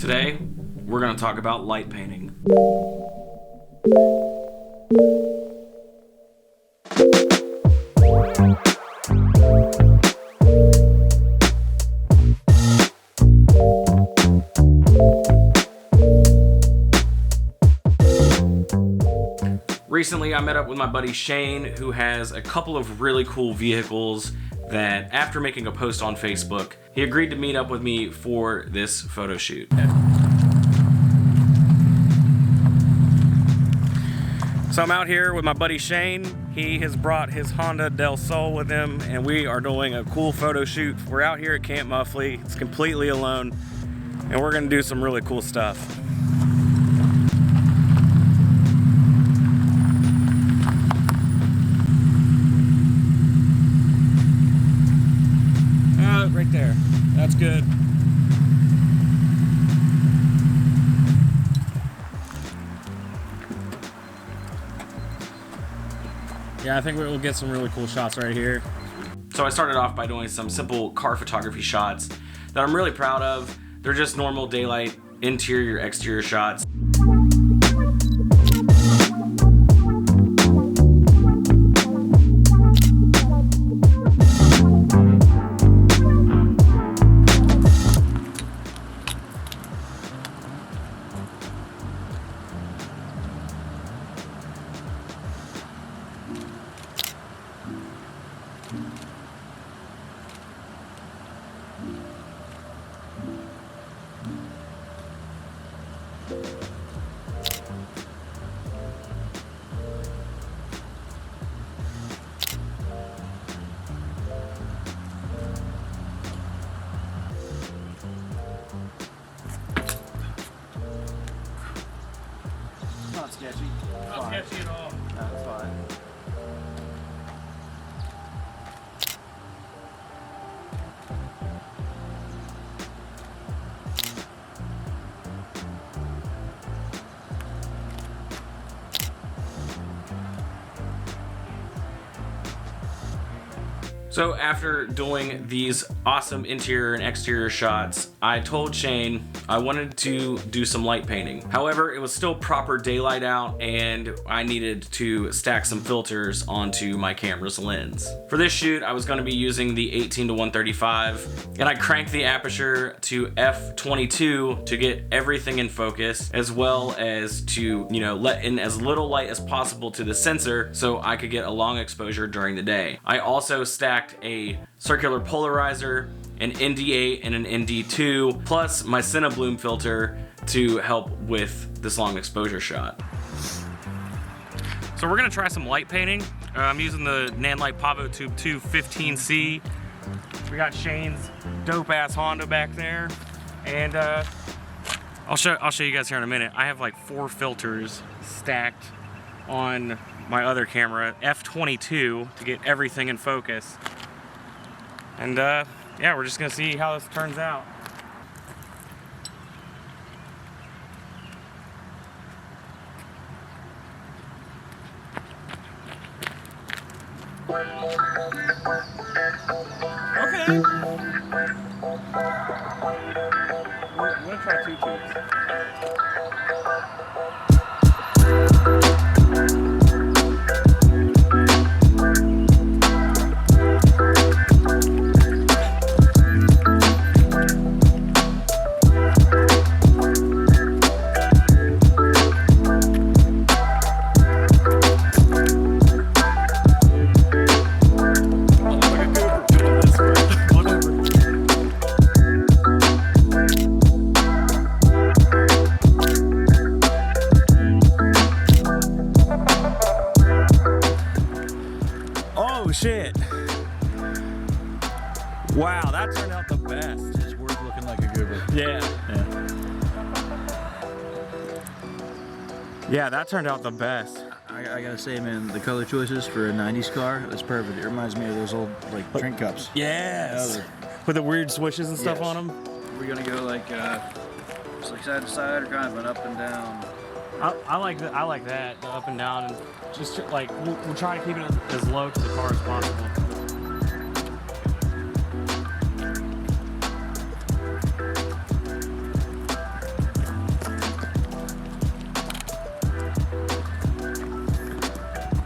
Today, we're going to talk about light painting. Recently, I met up with my buddy Shane, who has a couple of really cool vehicles that, after making a post on Facebook, he agreed to meet up with me for this photo shoot. So I'm out here with my buddy Shane. He has brought his Honda Del Sol with him, and we are doing a cool photo shoot. We're out here at Camp Muffley. It's completely alone, and we're gonna do some really cool stuff. Right there. That's good. Yeah, I think we'll get some really cool shots right here. So I started off by doing some simple car photography shots that I'm really proud of. They're just normal daylight, interior, exterior shots. Not sketchy. Not sketchy at all. That's fine. So after doing these awesome interior and exterior shots, I told Shane I wanted to do some light painting. However, it was still proper daylight out and I needed to stack some filters onto my camera's lens. For this shoot, I was going to be using the 18-135, and I cranked the aperture to f/22 to get everything in focus, as well as to, let in as little light as possible to the sensor so I could get a long exposure during the day. I also stacked a circular polarizer, an ND8 and an ND2, plus my Cinebloom filter to help with this long exposure shot. So we're gonna try some light painting. I'm using the Nanlite Pavotube II 15C. We got Shane's dope ass Honda back there, and I'll show you guys here in a minute. I have like 4 filters stacked on my other camera, f/22, to get everything in focus. And yeah, we're just gonna see how this turns out. Okay. We're gonna try 2 tubes. Shit. Wow, that turned out the best. It's worth looking like a goober. Yeah, that turned out the best. I gotta say, man, the color choices for a 90s car was perfect. It reminds me of those old, drink cups. Yes. With the weird swishes and stuff on them. We're gonna go just like side to side or kind of an up and down. I like that. I like that, the up and down, and just like we'll try to keep it as low to the car as possible.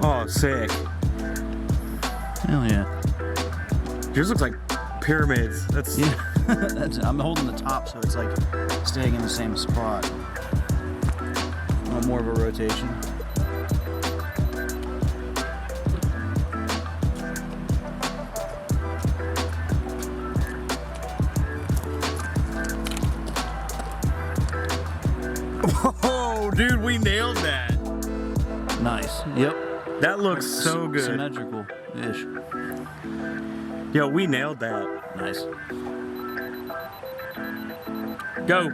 Oh, sick. Hell yeah. Yours looks like pyramids. That's Yeah. I'm holding the top, so it's like staying in the same spot. Want more of a rotation? Oh, dude, we nailed that. Nice. Yep. That looks so good. Symmetrical-ish. Yo, we nailed that. Nice. Go.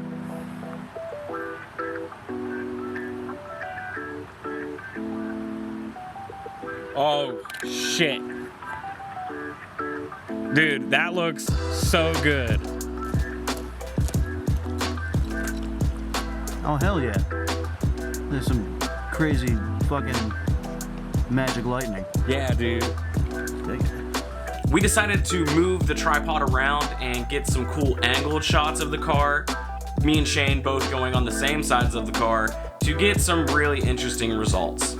Oh, shit. Dude, that looks so good. Oh, hell yeah. There's some crazy fucking magic lightning. Yeah, dude. We decided to move the tripod around and get some cool angled shots of the car. Me and Shane both going on the same sides of the car to get some really interesting results.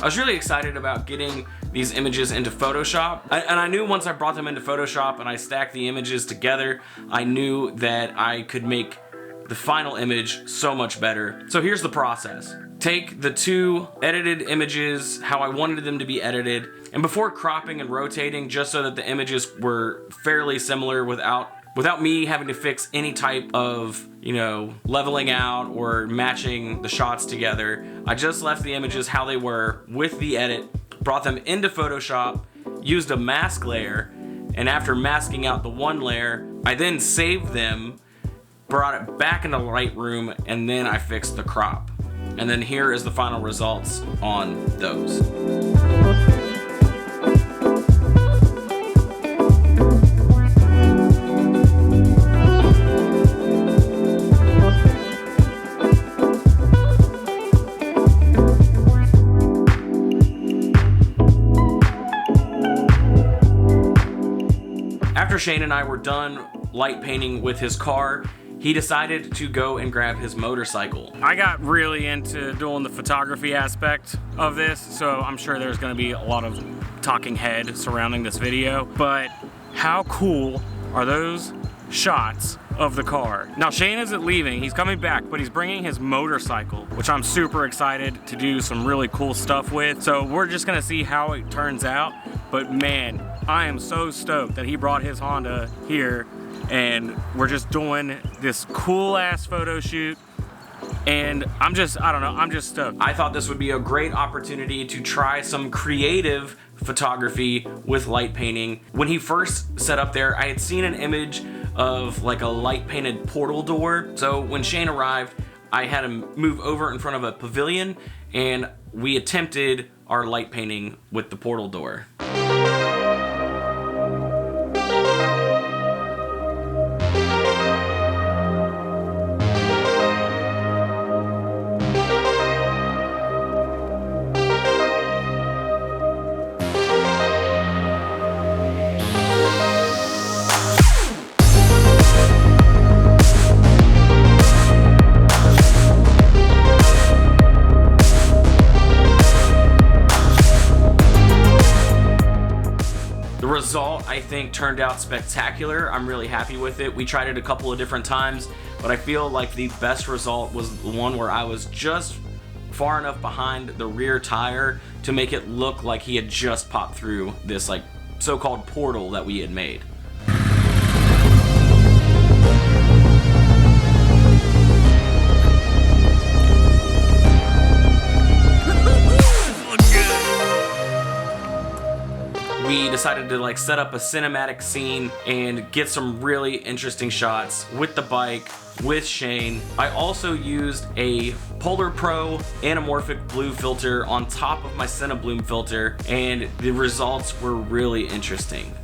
I was really excited about getting these images into Photoshop, and I knew once I brought them into Photoshop and I stacked the images together, I knew that I could make the final image so much better. So here's the process. Take the two edited images how I wanted them to be edited, and before cropping and rotating, just so that the images were fairly similar without me having to fix any type of, you know, leveling out or matching the shots together, I just left the images how they were with the edit, brought them into Photoshop, used a mask layer, and after masking out the one layer, I then saved them, brought it back into Lightroom, and then I fixed the crop. And then here is the final results on those. After Shane and I were done light painting with his car, he decided to go and grab his motorcycle. I got really into doing the photography aspect of this, so I'm sure there's gonna be a lot of talking head surrounding this video, but how cool are those shots of the car? Now Shane isn't leaving, he's coming back, but he's bringing his motorcycle, which I'm super excited to do some really cool stuff with. So we're just gonna see how it turns out, but man, I am so stoked that he brought his Honda here and we're just doing this cool ass photo shoot, and I'm just stoked. I thought this would be a great opportunity to try some creative photography with light painting. When he first set up there, I had seen an image of like a light painted portal door. So when Shane arrived, I had him move over in front of a pavilion and we attempted our light painting with the portal door. Result, I think, turned out spectacular. I'm really happy with it. We tried it a couple of different times, but I feel like the best result was the one where I was just far enough behind the rear tire to make it look like he had just popped through this like so-called portal that we had made. We decided to like set up a cinematic scene and get some really interesting shots with the bike, with Shane. I also used a Polar Pro anamorphic blue filter on top of my Cinebloom filter, and the results were really interesting.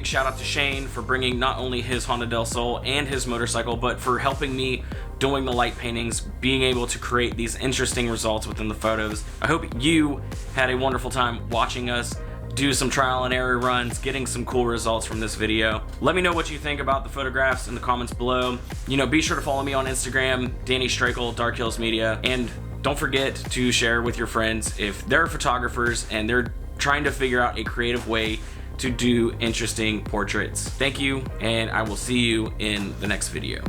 big shout out to Shane for bringing not only his Honda Del Sol and his motorcycle, but for helping me doing the light paintings, being able to create these interesting results within the photos. I hope you had a wonderful time watching us do some trial and error runs, getting some cool results from this video. Let me know what you think about the photographs in the comments below. You know, be sure to follow me on Instagram, Danny Strakal, Dark Hills Media, and don't forget to share with your friends if they're photographers and they're trying to figure out a creative way to do interesting portraits. Thank you, and I will see you in the next video.